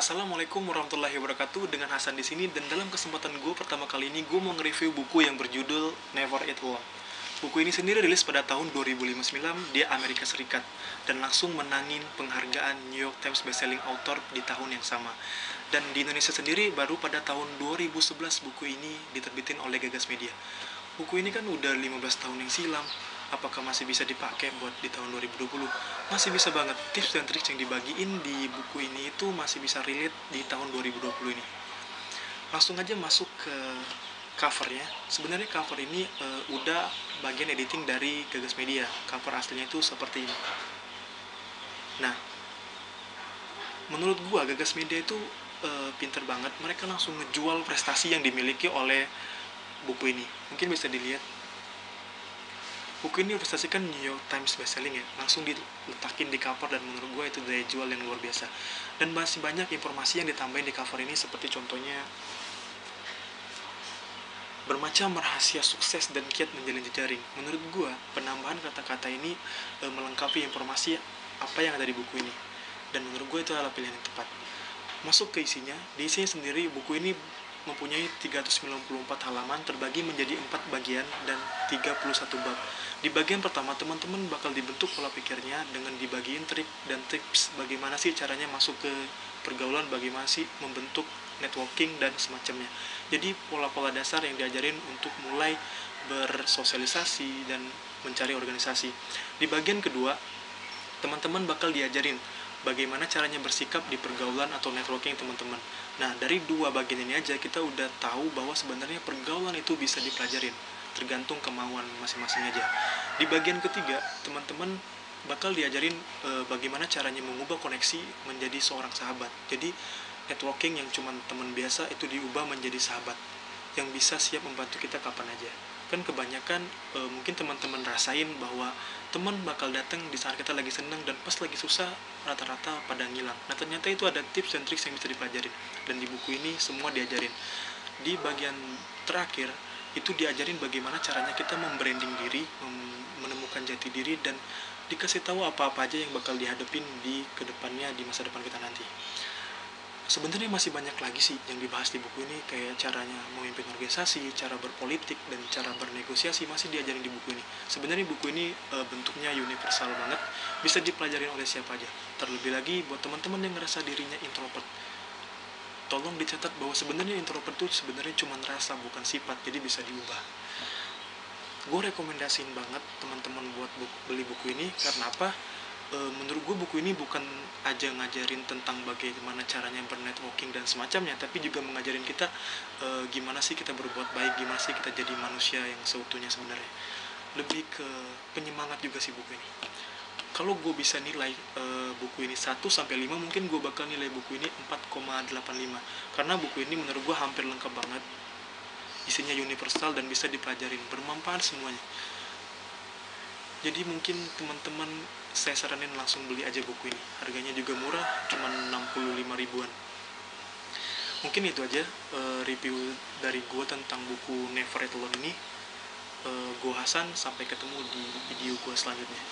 Assalamualaikum warahmatullahi wabarakatuh. Dengan Hasan di sini, dan dalam kesempatan gue pertama kali ini gue mau nge-review buku yang berjudul Never Eat Alone. Buku ini sendiri rilis pada tahun 2059 di Amerika Serikat dan langsung menangin penghargaan New York Times Bestselling Author di tahun yang sama. Dan di Indonesia sendiri baru pada tahun 2011 buku ini diterbitin oleh Gagas Media. Buku ini kan udah 15 tahun yang silam. Apakah masih bisa dipakai buat di tahun 2020? Masih bisa banget. Tips dan trik yang dibagiin di buku ini itu masih bisa relate di tahun 2020 ini. Langsung aja masuk ke covernya. Sebenarnya cover ini udah bagian editing dari Gagas Media. Cover aslinya itu seperti ini. Nah, menurut gua Gagas Media itu pinter banget. Mereka langsung ngejual prestasi yang dimiliki oleh buku ini. Mungkin bisa dilihat. Buku ini representasikan New York Times bestselling ya, langsung diletakin di cover, dan menurut gue itu daya jual yang luar biasa. Dan masih banyak informasi yang ditambahin di cover ini, seperti contohnya bermacam rahasia sukses dan kiat menjalin jejaring. Menurut gue, penambahan kata-kata ini melengkapi informasi apa yang ada di buku ini, dan menurut gue itu adalah pilihan yang tepat. Masuk ke isinya, di isinya sendiri buku ini mempunyai 394 halaman terbagi menjadi 4 bagian dan 31 bab. Di bagian pertama, teman-teman bakal dibentuk pola pikirnya dengan dibagiin trik dan tips bagaimana sih caranya masuk ke pergaulan, bagaimana sih membentuk networking dan semacamnya. Jadi pola-pola dasar yang diajarin untuk mulai bersosialisasi dan mencari organisasi. Di bagian kedua, teman-teman bakal diajarin bagaimana caranya bersikap di pergaulan atau networking teman-teman. Nah, dari dua bagian ini aja kita udah tahu bahwa sebenarnya pergaulan itu bisa dipelajarin, tergantung kemauan masing-masing aja. Di bagian ketiga, teman-teman bakal diajarin bagaimana caranya mengubah koneksi menjadi seorang sahabat. Jadi, networking yang cuma teman biasa itu diubah menjadi sahabat yang bisa siap membantu kita kapan aja. Kan kebanyakan mungkin teman-teman rasain bahwa teman bakal datang di saat kita lagi seneng, dan pas lagi susah rata-rata pada ngilang. Nah, ternyata itu ada tips dan trik yang bisa dipelajarin, dan di buku ini semua diajarin. Di bagian terakhir itu diajarin bagaimana caranya kita membranding diri, menemukan jati diri, dan dikasih tahu apa-apa aja yang bakal dihadapin di kedepannya, di masa depan kita nanti. Sebenarnya masih banyak lagi sih yang dibahas di buku ini, kayak caranya memimpin organisasi, cara berpolitik, dan cara bernegosiasi masih diajarin di buku ini. Sebenarnya buku ini bentuknya universal banget, bisa dipelajarin oleh siapa aja. Terlebih lagi buat teman-teman yang ngerasa dirinya introvert, tolong dicatat bahwa sebenarnya introvert itu sebenarnya cuma rasa, bukan sifat, jadi bisa diubah. Gue rekomendasiin banget teman-teman buat beli buku ini. Karena apa? Menurut gue buku ini bukan aja ngajarin tentang bagaimana caranya bernetworking dan semacamnya, tapi juga mengajarin kita gimana sih kita berbuat baik, gimana sih kita jadi manusia yang seutuhnya sebenarnya. Lebih ke penyemangat juga sih buku ini. Kalau gue bisa nilai buku ini 1-5, mungkin gue bakal nilai buku ini 4,85. Karena buku ini menurut gue hampir lengkap banget, isinya universal dan bisa dipelajarin, bermanfaat semuanya. Jadi mungkin teman-teman saya saranin langsung beli aja buku ini. Harganya juga murah, cuma 65 ribuan. Mungkin itu aja review dari gue tentang buku Never Eat Alone ini. Gue Hasan, sampai ketemu di video gue selanjutnya.